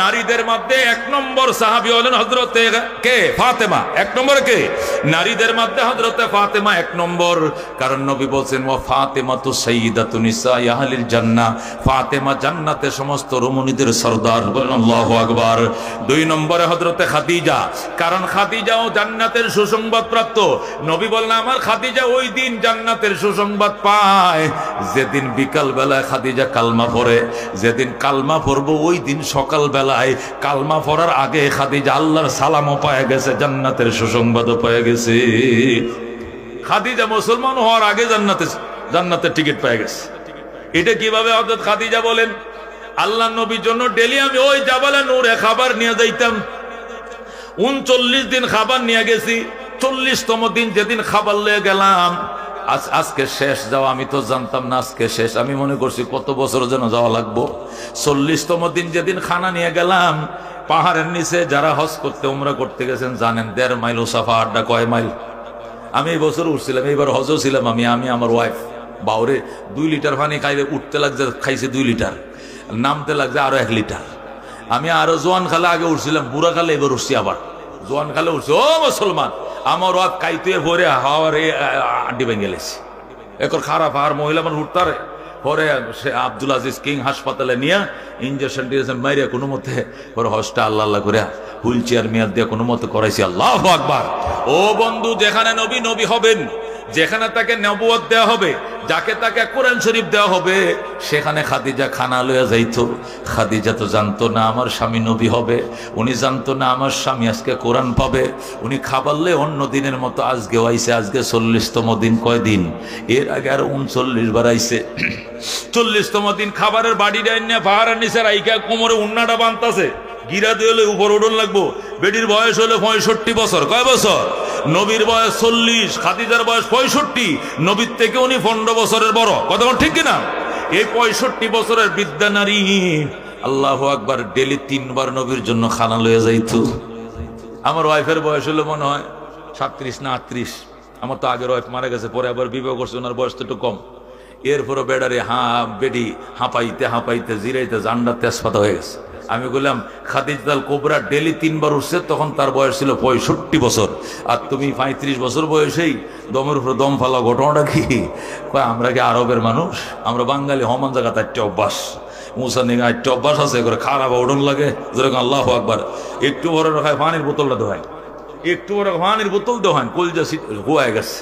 নারীদের মধ্যে 1 নম্বর সাহাবী হলেন হযরতে কে? ফাতেমা। 1 নম্বরে কে? নারীদের মধ্যে হযরতে ফাতেমা 1 নম্বর। কারণ নবী বলেন ওয়া ফাতেমাতু সাইয়্যিদাতু নিসাই আহলিল জান্নাহ, ফাতেমা জান্নাতের সমস্ত রমণীদের সরদার। বলেন আল্লাহু আকবার। 2 নম্বরে হযরতে খাদিজা, কারণ খাদিজাও জান্নাতের সুসংবাদ প্রাপ্ত। নবী বলেন আমার খাদিজা ওই দিন জান্নাতের সুসংবাদ পায় যেদিন বিকাল বেলায় খাদিজা কালমা পড়ে, যেদিন কালমা পড়বো ওই দিন সকাল বেলায় কালমা পড়ার আগে খাদিজা আল্লাহর সালামও পায় গেছে, জান্নাতের সুসংবাদও পায় গেছে। খাদিজা মুসলমান হওয়ার আগে জান্নাতের টিকিট পেয়ে গেছে। এটা কিভাবে হযরত খাদিজা বলেন, আল্লাহর নবীর জন্য ডেলি আমি ওই জাবালে নূরে খাবার নিয়ে যাইতাম। 39 দিন খাবার নিয়ে গেছি। 40তম দিন যেদিন খাবার লয়ে গেলাম, আজকে শেষ যাওয়া, আমি তো জানতাম না আজকে শেষ। আমি মনে করছি কত বছর যেন যাওয়া লাগবো। 40তম দিন যেদিন খানা নিয়ে গেলাম, পাহাড়ের নিচে যারা হজ করতে উমরা করতে গেছেন জানেন 1.5 মাইল সাফা আড্ডা। কয় মাইল? আমি এই বছর উঠছিলাম, এইবার হজও ছিলাম আমি আমার ওয়াইফ। বাউরে 2 লিটার পানি খাইলে উঠতে লাগছে, খাইছে 2 লিটার, নামতে লাগছে আরো 1 লিটার। আমি আরো জোয়ান খালে আগে উঠছিলাম, বুড়া খালে এবার উঠছি, আবার জোয়ান খালে উঠছি। ও মুসলমান, আমার ওয়াইফ কাইতে ভরে হাওয়ার আড্ডি ভেঙে গেলেছি। এখন খারাপ আর মহিলা মানুষ উঠতারে পরে সে আব্দুল আজিজ কিং হাসপাতালে নিয়ে ইঞ্জেকশন টিনজেকশন মারিয়া কোনো মতে পরে হসটা আল্লাহ আল্লাহ করে হুইল চেয়ার মেয়াদ দিয়ে কোনো মতে করাইছি। আল্লাহু আকবার। ও বন্ধু, যেখানে নবী নবী হবেন, যেখানে তাকে নবুয়ত দেওয়া হবে, যাকে তাকে কোরআন শরীফ দেওয়া হবে, সেখানে খাদিজা খানা লইয়া যাইতো। খাদিজা তো জানতো না আমার স্বামী নবী হবে, উনি জানতো না আমার স্বামী আজকে কোরআন পাবে। উনি খাবারলে অন্য দিনের মতো আজকেও আইছে। আজকে 40তম দিন। কয় দিন? এর আগে আর 39 বার আইছে। 40তম দিন খাবারের বাড়ি ডাইন না পাহাড়ের নিচে রাইখা কোমরে উন্নাটা বাঁধতাছে, গিরা দিয়ে উপর উঠন লাগবো। বেটির বয়স হলো 65 বছর। কয় বছর? নবীর বয়স 40, খাদিজার বয়স 65। নবীর থেকে উনি 15 বছরের বড়। কথা ঠিক কিনা? এই 65 বছরের বৃদ্ধা নারী, আল্লাহু আকবার, ডেলি 3 বার নবীর জন্য খানা লয়ে যাইতো। আমার ওয়াইফের বয়স হলো মনে হয় 37 না 38। আমার তো আগের ওয়াইফ মারা গেছে, পরে আবার বিবাহ করছে, ওনার বয়স তো একটু কম। এরপরে বেডারে বেডি হাঁপাইতে হাঁপাইতে জিরাইতে জান্ডা তেজপাতা হয়ে গেছে। আমি বললাম খাদিজাতুল কুবরা ডেলি 3 বার উঠছে, তখন তার বয়স ছিল 65 বছর। আর তুমি 35 বছর বয়সেই দমের উপরে দম ফালা, ঘটনাটা কি? কয় আমরা কি আরবের মানুষ? আমরা বাঙালি হমান জায়গাতে একটা অভ্যাস, মুসা নিগা একটা অভ্যাস আছে করে খারাপ ওডন লাগে। যেরকম আল্লাহু আকবার, একটু বড় রাখায় পানির বোতলটা দোহায়, একটু বড় পানির বোতল দোহান, কলজা হুয়ায় গেছে।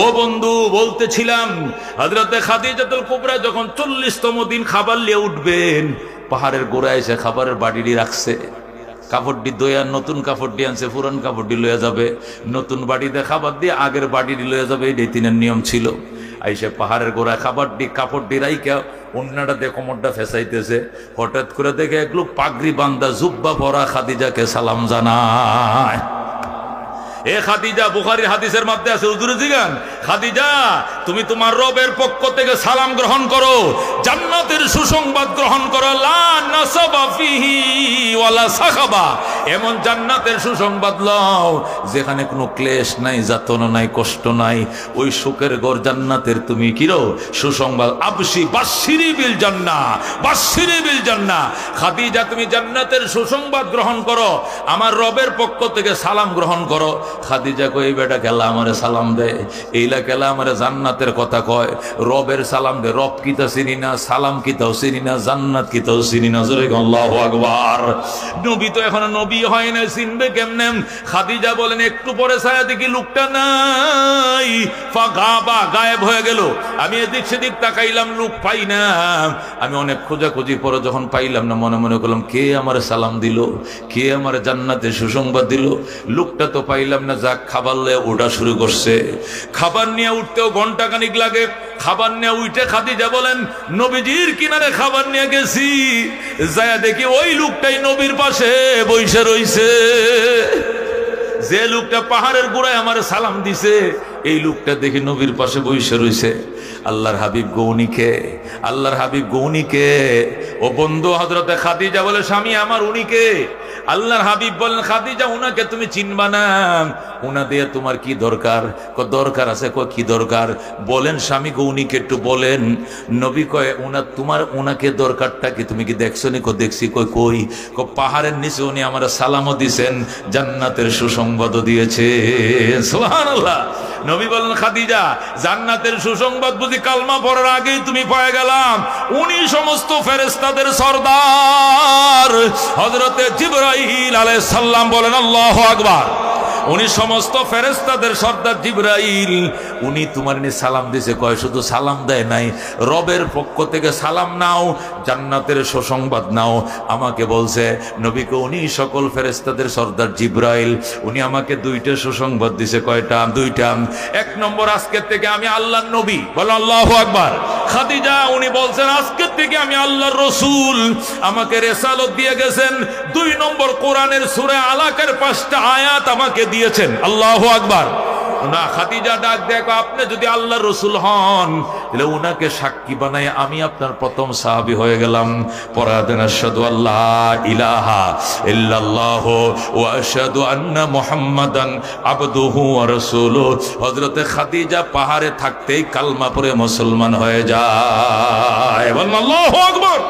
ও বন্ধু, বলতেছিলাম হযরতে খাদিজাতুল কুবরা যখন 40তম দিন খাবার নিয়ে উঠবেন, পাহাড়ের গোড়ায় এসে খাবারের বাড়িটি রাখছে। কাপড়টি দইয়া নতুন কাপড়টি আনছে, পুরান কাপড়টি লইয়া যাবে, নতুন বাড়িতে খাবার দিয়ে আগের বাড়িটি লইয়া যাবে, এটাই তিনের নিয়ম ছিল। আইসে পাহাড়ের গোড়ায় কাপড়টি রাইকা অন্যটা দিয়ে কোমরটা ফেসাইতেছে। হঠাৎ করে দেখে এক লোক পাগড়ি বান্দা জুব্বা পরা খাদিজাকে সালাম জানায়। এ খাদিজা, বুখারীর হাদিসের মধ্যে আছে, হুজুরে জিগান, খাদিজা তুমি তোমার রবের পক্ষ থেকে সালাম গ্রহণ করো, জান্নাতের সুসংবাদ গ্রহণ করো, লা নাসাবা ফিহি ওয়ালা সাখাবা, এমন জান্নাতের সুসংবাদ লও যেখানে কোনো ক্লেশ নাই, যাতনা নাই, কষ্ট নাই। ওই সুখের ঘর জান্নাতের তুমি কিরো সুসংবাদ। আবশি বাশশিরি বিল জান্নাহ, বাশশিরি বিল জান্নাহ। খাদিজা তুমি জান্নাতের সুসংবাদ গ্রহণ করো, আমার রবের পক্ষ থেকে সালাম গ্রহণ করো। খাদিজা কই বেটা কেলা আমারে সালাম দে, এইলা কেলা আমারে জান্নাতের কথা কয়, রবের সালাম দে। রব কিতা চিনি না, সালাম কিতাও চিনি না, জান্নাত কিতাও চিনি না। জোরে আল্লাহু আকবার। নবী তো এখনো নবী হয় না, চিনবে কেমনে? খাদিজা বলেন একটু পরে ছায়া দেখি লোকটা নাই, ফাগাবা, গায়েব হয়ে গেল। আমি এদিক সেদিক তাকাইলাম, লোক পাই না। আমি অনেক খোঁজাখুঁজি পরে যখন পাইলাম না, মনে মনে করলাম কে আমারে সালাম দিল, কে আমারে জান্নাতের সুসংবাদ দিল। লোকটা তো পাইলাম না। যাক, খাবার নিয়ে ওঠা শুরু করছে। খাবার নিয়ে উঠতেও ঘন্টা খানিক লাগে। খাবার নিয়ে উঠে খাদিজা বলেন নবীজির কিনারে খাবার নিয়ে গেছি, যায় দেখি ওই লোকটাই নবীর পাশে বইসা রইছে। যে লোকটা পাহাড়ের গোড়ায় আমার সালাম দিছে এই লোকটা দেখি নবীর পাশে বইসা রইছে। আল্লাহর হাবিব গৌনিকে, আল্লাহর হাবিব গৌনিকে। ও বন্ধু হযরতে খাদিজা বলে স্বামী আমার উনিকে। আল্লাহর হাবিব বলেন খাদিজা উনাকে তুমি চিনবা না, উনা দিয়ে তোমার কি দরকার? দরকার আছে। কি দরকার বলেন স্বামী গৌনিকে একটু বলেন। নবী কয় উনাকে দরকারটা কি তুমি কি দেখছো নি? দেখছি। কই? পাহাড়ের নিচে উনি আমার সালামও দিছেন, জান্নাতের সুসংবাদও দিয়েছে। সুবহানাল্লাহ। নবী বলেন খাদিজা জান্নাতের সুসংবাদ বুঝি কালমা পড়ার আগেই তুমি পেয়ে গেলাম? উনি সমস্ত ফেরেশতাদের সরদার হযরতে জিবরাইল আলাইহিস সালাম। বলেন আল্লাহু আকবার। উনি সমস্ত ফেরেশতাদের সর্দার জিবরাইল। উনি তোমার নিয়ে সালাম দিছে। কয় শুধু সালাম দেয় নাই, রবের পক্ষ থেকে সালাম নাও, জান্নাতের সুসংবাদ নাও। আমাকে বলছে নবীকে উনি সকল ফেরেশতাদের সর্দার জিবরাইল, উনি আমাকে দুইটা সুসংবাদ দিছে। কয়টা? দুইটা। এক নম্বর আজকের থেকে আমি আল্লাহর নবী। বলো আল্লাহু আকবার। খাদিজা উনি বলছেন আজকের থেকে আমি আল্লাহর রাসূল, আমাকে রিসালাত দিয়ে গেছেন। দুই নম্বর কোরআনের সূরা আলাকের 5টা আয়াত আমাকে দিয়েছেন। আল্লাহু আকবার। না খাদিজা ডাক দেখো আপনি যদি আল্লাহর রাসূল হন তাহলে উনাকে সাক্ষী বানায় আমি আপনার প্রথম সাহাবী হয়ে গেলাম। পরাদেন আশহাদু আল্লাহ ইলাহা ইল্লাল্লাহু ওয়া আশহাদু আন্না মুহাম্মাদান আবদুহু ওয়া রাসূলুহু। হযরতে খাদিজা পাহাড়ে থাকতেই কালমা পড়ে মুসলমান হয়ে যায়। আল্লাহু আকবার।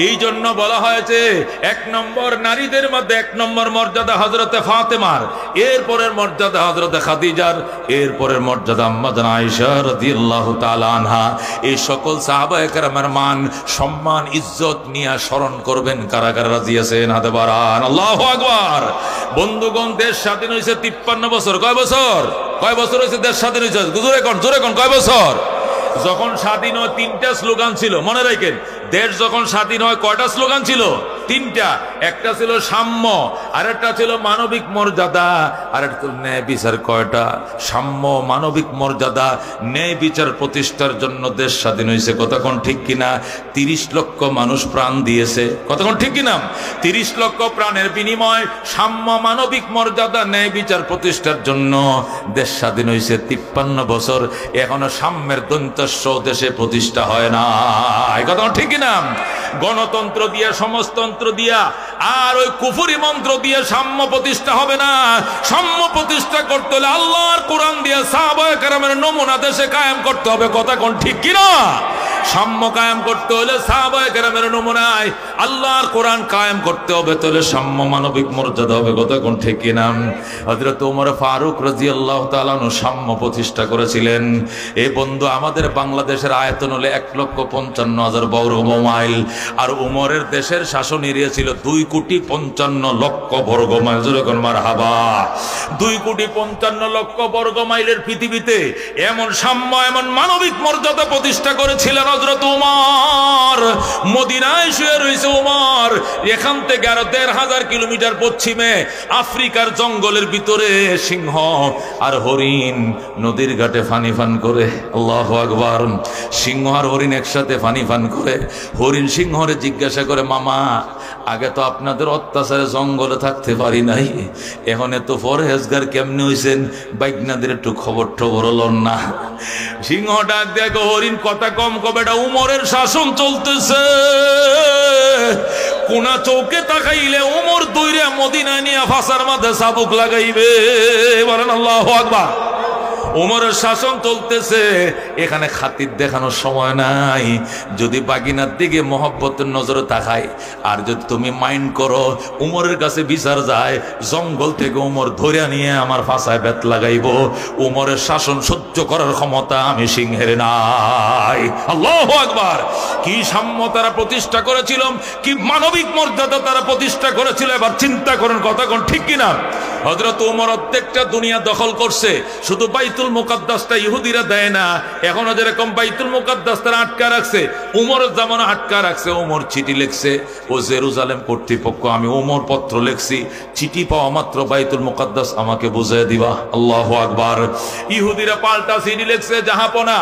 এই জন্য বলা হয়েছে এক নম্বর নারীদের মধ্যে এক নম্বর মর্যাদা হযরতে ফাতেমার, এরপরের মর্যাদা হযরতে খাদিজার, এরপরের মর্যাদা আম্মা জান আয়েশা রাদিয়াল্লাহু তাআলা আনহা। এই সকল সাহাবায়ে কেরামের মান সম্মান ইজ্জত নিয়ে স্মরণ করবেন। কারা কারা রাজি আছেন? হাতে বাড়ান। আল্লাহু আকবার। বন্ধুগণ দেশ স্বাধীন হয়েছে 53 বছর। কয় বছর? কয় বছর হয়েছে দেশ স্বাধীন হয়েছে? জোরে কোন কয় বছর? যখন স্বাধীন হয় 3টা স্লোগান ছিল, মনে রাখেন। দেশ যখন স্বাধীন হয় কয়টা স্লোগান ছিল? 3টা। একটা ছিল সাম্য, আরেকটা ছিল মানবিক মর্যাদা, আরেকটা ছিল ন্যায় বিচার। কয়টা? সাম্য, মানবিক মর্যাদা, ন্যায় বিচার প্রতিষ্ঠার জন্য দেশ স্বাধীন হয়েছে। কতক্ষণ ঠিক কিনা? 30 লক্ষ মানুষ প্রাণ দিয়েছে। কতক্ষণ ঠিক কিনা? 30 লক্ষ প্রাণের বিনিময় সাম্য, মানবিক মর্যাদা, ন্যায় বিচার প্রতিষ্ঠার জন্য দেশ স্বাধীন হয়েছে। 53 বছর এখনো সাম্যের দন্তস্ব দেশে প্রতিষ্ঠা হয় না। কতক্ষণ ঠিক কিনা? গণতন্ত্র দিয়ে, সমাজতন্ত্র দিয়া আর ওই কুফরি মন্ত্র দিয়ে সাম্য প্রতিষ্ঠা হবে না। সাম্য প্রতিষ্ঠা করতে হলে আল্লাহর কোরআন দিয়ে সাহাবায়ে কেরামের নমুনা দেশে কায়েম করতে হবে। কথা কোন ঠিক কিনা? সাম্য কায়েম করতে হলে সাহাবায়ে কেরামের নমুনায় আল্লাহর কোরআন কায়েম করতে হবে, তাহলে সাম্য মানবিক মর্যাদা হবে। কথা কোন ঠিক কিনা? হযরত ওমর ফারুক রাদিয়াল্লাহু তাআলা আনহু সাম্য প্রতিষ্ঠা করেছিলেন। এই বন্ধু আমাদের বাংলাদেশের আয়তন হলে 1,55,000 বর্গ মাইল, আর উমরের দেশের শাসন এরিয়া ছিল 2,55,00,000 বর্গ মাইল। যেরকম মারহাবা। 2,55,00,000 বর্গ মাইলের পৃথিবীতে এমন সাম্য, এমন মানবিক মর্যাদা প্রতিষ্ঠা করেছিলেন হযরত উমর। মদিনায় শুয়ে রয়েছে উমর। এখান থেকে আরো 1,500 কিলোমিটার পশ্চিমে আফ্রিকার জঙ্গলের ভিতরে সিংহ আর হরিণ নদীর ঘাটে পানি পান করে। আল্লাহু আকবার। সিংহ আর হরিণ একসাথে পানি পান করে। হরিণ সিংহরে জিজ্ঞাসা করে মামা আগে তো আপনাদের অত্যাচারে জঙ্গলে থাকতে পারি নাই, এখন এত পরহেজগার কেমনে হইছেন? বাইকনাদের একটু খবর টবর লন না। সিংহ ডাক দেখো হরিণ কথা কম কবে, এটা উমরের শাসন চলতেছে। কোনা চৌকে তাকাইলে উমর দৌড়ে মদিনা নিয়ে ফাঁসার মাঝে চাবুক লাগাইবে। বলেন আল্লাহু আকবার। উমরের শাসন চলতেছে, এখানে খাতির দেখানোর সময় নাই। যদি বাগিনার দিকে মহব্বতের নজরে তাকায় আর যদি তুমি মাইন্ড করো, উমরের কাছে বিচার যায়, জঙ্গল থেকে উমর ধরে নিয়ে আমার ফাঁসায় বেত লাগাইব। উমরের শাসন সহ্য করার ক্ষমতা আমি সিংহের নাই। আল্লাহু আকবার। কি সাম্য তারা প্রতিষ্ঠা করেছিল, কি মানবিক মর্যাদা তারা প্রতিষ্ঠা করেছিল। এবার চিন্তা করেন কথা কোন ঠিক কিনা? হযরত ওমর প্রত্যেকটা দুনিয়া দখল করছে, শুধু বাইতুল মুকাদ্দাসটা ইহুদিরা দেয় না, এখনো যেরকম বাইতুল মুকাদ্দাস তারা আটকা রাখছে, উমরের জামানা আটকা রাখছে। ওমর চিঠি লিখছে, ও জেরুজালেম কর্তৃপক্ষ, আমি ওমর পত্র লিখছি, চিঠি পাওয়া মাত্র বাইতুল মুকাদ্দাস আমাকে বুঝিয়ে দিবা। আল্লাহু আকবার। ইহুদিরা পাল্টা চিঠি লিখছে, জাহাপনা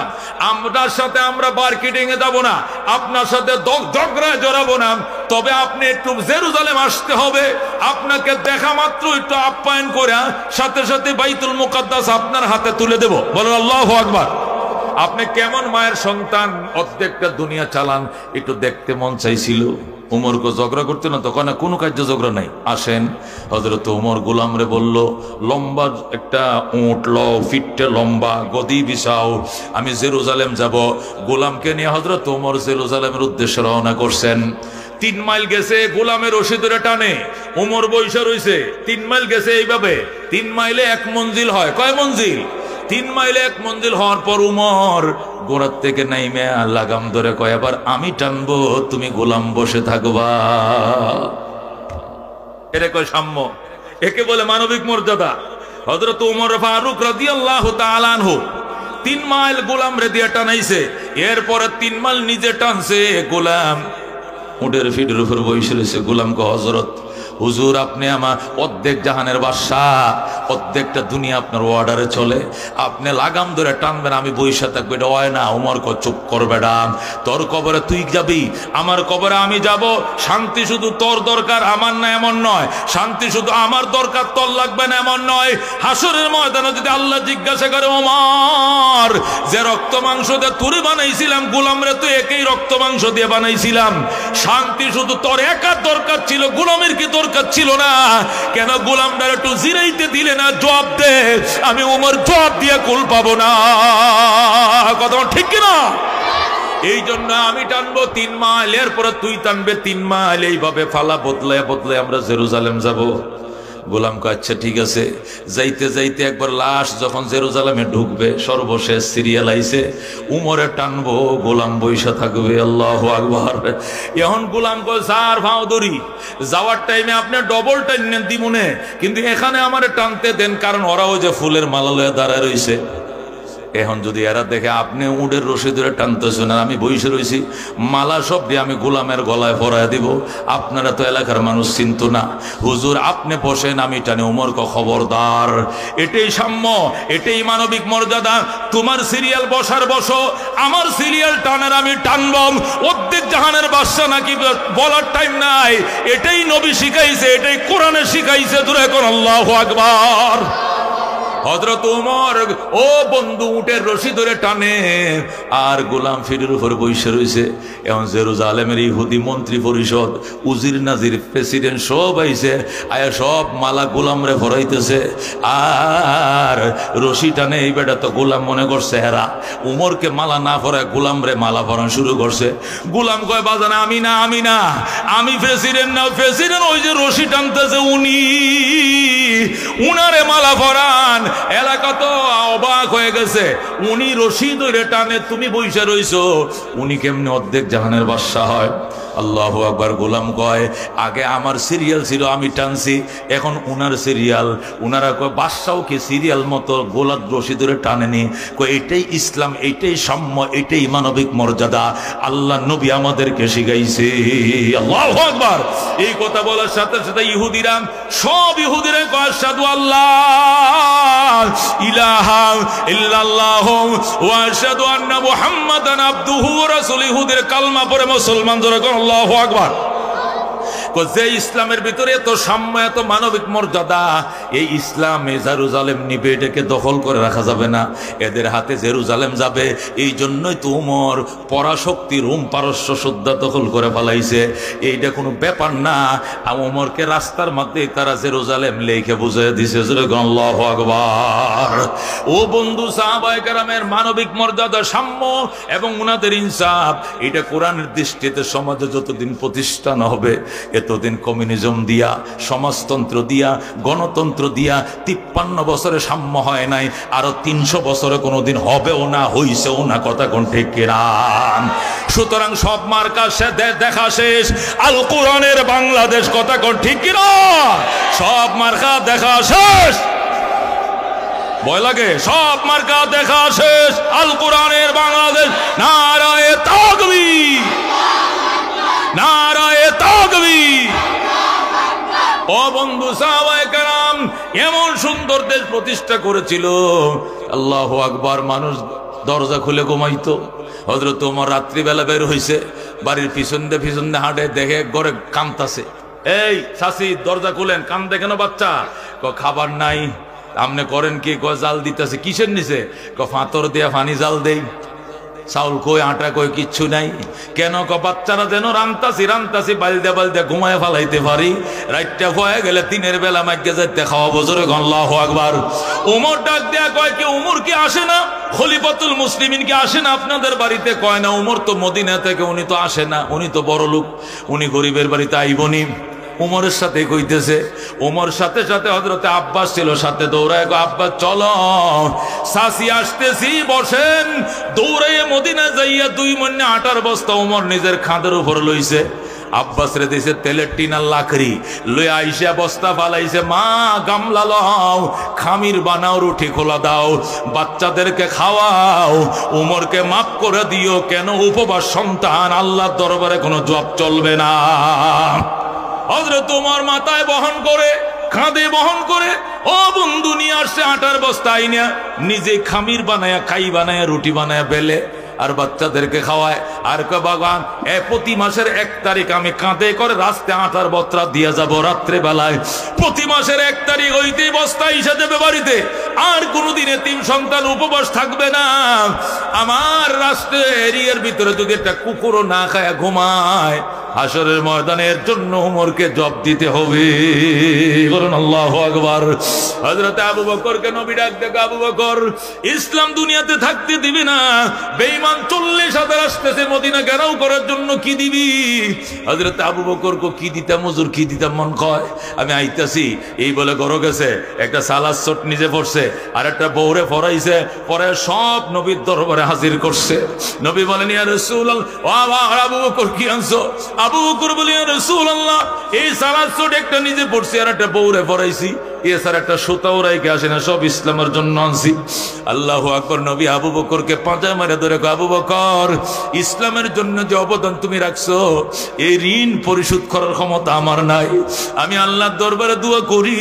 আপনার সাথে আমরা মার্কেটিং এ যাব না, আপনার সাথে ঝগড়ায় জড়াবো না, তবে আপনি একটু জেরুজালেম আসতে হবে, আপনাকে দেখা মাত্র একটু আপ্যায়ন করে সাথে সাথে বাইতুল মুকাদ্দাস আপনার হাতে তুলে দেব। বলেন আল্লাহু আকবার। আপনি কেমন মায়ের সন্তান, অর্ধেকটা দুনিয়া চালান, একটু দেখতে মন চাইছিল। উমরকে ঝগড়া করতে না, তখন কোনো কার্য ঝগড়া নাই। আসেন, হযরত উমর গোলামরে বলল, লম্বা একটা উট লও, ফিটে লম্বা, গদি বিছাও, আমি জেরুজালেম যাব। গোলামকে নিয়ে হযরত উমর জেরুজালেমের উদ্দেশ্যে রওনা করছেন। 3 মাইল গেছে, গোলামের রশি ধরে টানে, উমর বৈশা রইছে। 3 মাইল গেছে এইভাবে, 3 মাইলে 1 মঞ্জিল হয়। কয় মঞ্জিল? 3 মাইলে 1 মঞ্জিল হওয়ার পর উমর গোড়ার থেকে নাইমে লাগাম ধরে কয়, এবার আমি টানবো, তুমি গোলাম বসে থাকবা। এরে কয় সাম্য, একে বলে মানবিক মর্যাদা। হযরত উমর ফারুক রাদিয়াল্লাহু তাআলা আনহু 3 মাইল গোলাম রে দিয়ে টানাইছে, এরপরে 3 মাইল নিজে টানছে। গোলাম উটের ফিটের উপর বসে রয়েছে। গোলাম কয়, হযরত হুজুর, আপনি আমার অর্ধেক জাহানের বাদশাহ, অর্ধেকটা দুনিয়া আপনার অর্ডারে চলে, আপনি লাগাম ধরে টানবেন, আমি বইসা থাকবো, এটা হয় না। উমর কয়, চুপ করবে ডাম, তোর কবরে তুই যাবি, আমার কবরে আমি যাব। শান্তি শুধু তোর দরকার, আমার না এমন নয়, শান্তি শুধু আমার দরকার, তোর লাগবে না এমন নয়। হাসরের ময়দানে যদি আল্লাহ জিজ্ঞাসা করে, ওমর, যে রক্ত মাংস দিয়ে তুরি বানাইছিলাম, গোলামরে তুই একই রক্ত মাংস দিয়ে বানাইছিলাম, শান্তি শুধু তোর একার দরকার ছিল, গোলামের কি দরকার ছিল না? কেন গোলামটা একটু জিরাইতে দিলে না? জবাব দে। আমি উমর জবাব দিয়ে কুল পাবো না। কথা ঠিক কিনা? এই জন্য আমি টানবো 3 মাইল, এরপরে তুই টানবে 3 মাইল, এইভাবে ফালা বদলে বদলে আমরা জেরুজালেম যাব। গোলাম কয়, আচ্ছা ঠিক আছে। যাইতে যাইতে একবার লাশ যখন জেরুজালেমে ঢুকবে, সর্বশেষ সিরিয়াল আইছে, উমরে টানবো, গোলাম বৈশা থাকবে। আল্লাহু আকবার। এখন গোলাম কয়, স্যার ভাও ধরি, যাওয়ার টাইমে আপনি ডবল টাইম দিমুনে, কিন্তু এখানে আমারে টানতে দেন, কারণ ওরা ওই যে ফুলের মালা লয়ে দাঁড়ায় রইছে। এখন যদি এরা দেখে আপনি উডের রশি ধরে টানতেছেন আর আমি বসে রয়েছি, মালা সব দিয়ে আমি গোলামের গলায় পরায় দিব, আপনারা তো এলাকার মানুষ চিন্ত না। হুজুর আপনি বসেন, আমি টানি। উমর ক, খবরদার, এটাই সাম্য, এটাই মানবিক মর্যাদা। তোমার সিরিয়াল বসার বসো, আমার সিরিয়াল টানার আমি টানব। অর্ধেক জাহানের বাদশা নাকি বলার টাইম নাই, এটাই নবী শিখাইছে, এটাই কোরআনে শিখাইছে। দূরে কোন আল্লাহু আকবার। হযরত উমর ও বন্ধু উটের রশি ধরে টানে, আর গোলাম ফিরের উপর বসে রয়েছে। এখন জেরুজালেমের ইহুদি মন্ত্রী পরিষদ, উজির নাজির, প্রেসিডেন্ট সব আইছে, আয়া সব মালা গোলামরে ভরাইতেছে, আর রশি টানে। এই বেটা তো গোলাম মনে করছে হেরা, উমরকে মালা না ভরায় গোলামরে মালা ভরানো শুরু করছে। গোলাম কয়, বাজান আমি না, আমি না, আমি প্রেসিডেন্ট না, প্রেসিডেন্ট ওই যে রশি টানতেছে উনি, উনারে মালা ভরান। এলাকা তো অবাক হয়ে গেছে, উনি রশি ধরে টানে, তুমি বইসা রইছো, উনি কেমনে অর্ধেক জাহানের বাদশা হয়? আল্লাহু আকবার। গোলাম কয়, আগে আমার সিরিয়াল ছিল, আমি টানছি, এখন উনার সিরিয়াল। উনারা কয়, বাদশাও কি সিরিয়াল মতো গোলাপ রশি ধরে টানেনি? কয়, এটাই ইসলাম, এটাই সাম্য, এটাই মানবিক মর্যাদা, আল্লাহ নবী আমাদেরকে শিখাইছে। আল্লাহু আকবার। এই কথা বলার সাথে সাথে ইহুদিরা, সব ইহুদিরা কয়, আশহাদু আল্লাহ ইলাহা ইল্লাল্লাহ ওয়া আশহাদু আন্না মুহাম্মাদান আবদুহু ওয়া রাসূলুহু। ইহুদির কালমা পড়ে মুসলমান। জোরে কোন আল্লাহু আকবার। যে ইসলামের ভিতরে এত সাম্য, এত মানবিক মর্যাদা, এই ইসলাম জেরুজালেম নিবে, এটাকে দখল করে রাখা যাবে না, এদের হাতে জেরুজালেম যাবে। এই জন্যই তো উমর পরাশক্তি রোম পারস্য শ্রদ্ধা দখল করে ফেলাইছে। এইটা কোনো ব্যাপার না। উমরকে রাস্তার মধ্যে তারা জেরুজালেম লেখে বুঝিয়ে দিছে। আল্লাহু আকবার। ও বন্ধু, সাহাবায়ে কেরামের মানবিক মর্যাদা, সাম্য এবং উনাদের ইনসাফ, এটা কোরআনের দৃষ্টিতে সমাজে যতদিন প্রতিষ্ঠা না হবে, এতদিন কমিউনিজম দিয়া, সমাজতন্ত্র দিয়া, গণতন্ত্র দিয়া 53 বছরে সাম্য হয় নাই, আরো 300 বছরে কোনোদিন হবেও না, হইছেও না। কথা কোন ঠিক কিনা? সুতরাং সব মার্কা দেখা শেষ, আল কোরআনের বাংলাদেশ। কথা কোন ঠিক কিনা? সব মার্কা দেখা শেষ। ভয় লাগে? সব মার্কা দেখা শেষ, আল কোরআনের বাংলাদেশ। নারায়ে তাকবীর, নারায়ে তাকবীর। ও বন্ধু, সাহাবায়ে কেরাম এমন সুন্দর দেশ প্রতিষ্ঠা করেছিল, আল্লাহু আকবার। মানুষ দরজা খুলে ঘুমাইতো। হযরত ওমর রাত্রিবেলা বের হইছে, বাড়ির পিছন দিয়ে হাঁটে, দেখে ঘরে কাঁদতাছে। এই চাচি, দরজা খুলেন, কান্দে কেন বাচ্চা? খাবার নাই। আমনে করেন কি? জাল দিতেছে। কিসের নিচে? ফাতর দিয়া পানি জাল দেই। চাউল কই, আটা কই, কিচ্ছু নাই। কেন? বাচ্চারা যেন রান্তাছি বালদা ঘুমায় ফালাইতে পারি। রাতটা হয়ে গেলে দিনের বেলা মাইকে যাইতে খাওয়া বছরে। আল্লাহু আকবার। ওমর ডাক দেয়া কয়, কি ওমর কি আসে না? খলিফাতুল মুসলিমিন কি আসে না আপনাদের বাড়িতে? কয় না, ওমর তো মদিনা থেকে, উনি তো আসে না, উনি তো বড় লোক, উনি গরিবের বাড়িতে আইবনি। উমরের সাথে কইতেছে। উমর সাথে সাথে হযরতে আব্বাস ছিল সাথে, দৌড়ায় গো, আব্বাস চলো, সাসি আসতেছি, বসেন। দৌড়াইয়ে মদিনা যাইয়া 2 মণ আটার বস্তা উমর নিজের খাঁদের উপর লইছে। আব্বাস রে দিছে তেলের টিনার লাকড়ি, লই আইসা বস্তা ফালাইছে। মা, গামলা লও, খামির বানাও, রুটি খোলা দাও, বাচ্চাদেরকে খাওয়াও, উমরকে মাফ করে দিও। কেন? উপবাস সন্তান, আল্লাহর দরবারে কোনো জবাব চলবে না। হযরত ওমর মাথায় বহন করে, কাঁধে বহন করে, ও বন্ধু নিয়ে আসছে আটার বস্তা, আইনা নিজে খামির বানায়া, খাই বানায়া, রুটি বানায়া বেলে আর বাচ্চাদেরকে খাওয়ায়। আর বাগান প্রতি মাসের 1 তারিখ আমি কাঁধে করে রাস্তায় আটার বস্তা দিয়ে যাব রাত্রে বেলায়। প্রতি মাসের 1 তারিখ হইতেই বস্তা এসে দেবে বাড়িতে। আর কোনোদিন এতিম সন্তান উপবাস থাকবে না। আমার রাষ্ট্রের এরিয়ার ভিতরে যদি একটা কুকুরও না খায় ঘুমায়, হাসরের ময়দানের জন্য উমরকে জবাব দিতে হবে। বলুন আল্লাহু আকবার। হযরত আবু বকরকে নবী ডাক দেন, আবু বকর, ইসলাম দুনিয়াতে থাকতে দিবি না। বেঈমান 40,000 আসতেছে মদিনা ঘেরাও করার জন্য, কি দিবি? হযরত আবু বকরকে কি দিতাম হুজুর, কি দিতাম? মন কয় আমি আইতাছি। এই বলে ঘরে গেছে, একটা সালাদ চট নিজে পড়ছে, আর একটা বউরে পড়াইছে, পরে সব নবীর দরবারে হাজির করছে। নবী বলেন, ইয়া রাসূলুল্লাহ, আবু বকর কি আনছো? আবু বকর বলে, ইয়া রাসূলুল্লাহ, এই সালাদ চট একটা নিজে পড়ছি, আর একটা বউরে পড়াইছি, এছাড়া একটা সুতাও রাইকে আসে না, সব ইসলামের জন্য আনছি। আল্লাহু আকবার। নবী আবু বকরকে পাঁজা মারে ধরে, আবু বকর, ইসলামের জন্য যে অবদান তুমি রাখছো, এই ঋণ পরিশোধ করার ক্ষমতা আমার নাই। আমি আল্লাহর দরবারে দোয়া করি,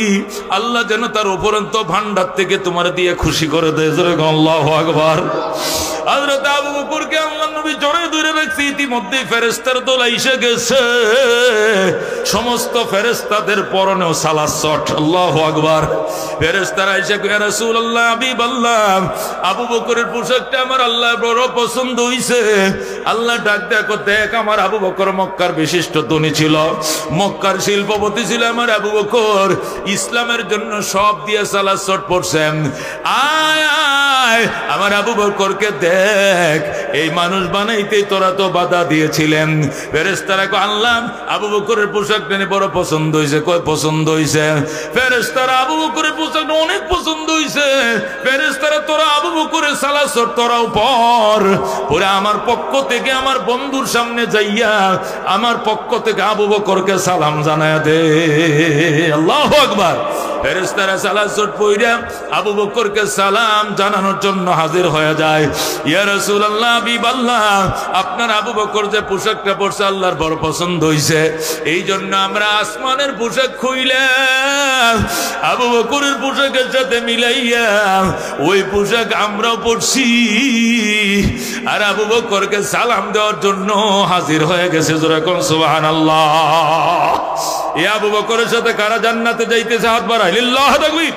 আল্লাহ যেন তার উপরন্ত ভান্ডার থেকে তোমার দিয়ে খুশি করে দেয়। আল্লাহু আকবার। হযরত আবু বকরকে আল্লাহর নবী জড়ায় ধরে রাখছে। ইতিমধ্যে ফেরেশতার দল এসে গেছে, সমস্ত ফেরেশতাদের পরনেও সালাত চট। আল্লাহু আকবার। ফেরেশতারা এসে কয়, ইয়া রাসূলুল্লাহ, হাবিবাল্লাহ, আবু বকরের পোশাকটা আমার আল্লাহ বড় পছন্দ হইছে। আল্লাহ ডাক দেয়া কয়, দেখ, আমার আবু বকর মক্কার বিশিষ্ট ধনী ছিল, মক্কার শিল্পপতি ছিল আমার আবু বকর, ইসলামের জন্য সব দিয়ে সালাত চট পড়ছেন। আয় আয়, আমার আবু বকরকে দেখ, এই মানুষ বানাইতেই তোরা তো বাধা দিয়েছিলেন। ফেরেশতারা কয়, আল্লাহ, আবু বকরের পোশাকটা বড় পছন্দ হইছে। কয় পছন্দ হইছে? ফেরেশতারা আবু বকরের পোশাকটা অনেক পছন্দ হইছে। ফেরেশতারা, তোরা আবু বকরের সালাত চট তোরাও পড়, পরে আমার পক্ষ থেকে আমার বন্ধুর সামনে যাইয়া আমার পক্ষ থেকে আবু বকরকে সালাম জানায়া দে। আল্লাহু আকবার। ফেরেশতারা সালাত চট পড়িয়া আবু বকরকে সালাম জানানোর জন্য হাজির হয়ে যায়। ইয়া রাসূলুল্লাহ, হাবিবাল্লাহ, আপনার আবু বকর যে পোশাকটা পরছে আল্লাহর বড় পছন্দ হইছে, এই জন্য আমরা আসমানের পোশাক খুইলাম, আবু বকরের পোশাকের সাথে মিলাইয়া ওই পোশাক আমরাও পরছি, আর আবু বকরকে সালাম দেওয়ার জন্য হাজির হয়ে গেছে। জোরে কোন সুবহানাল্লাহ। এই আবু বকরের সাথে কারা জান্নাতে যাইতেছে? হাত বাড়াই, লিল্লাহু তাকবীর।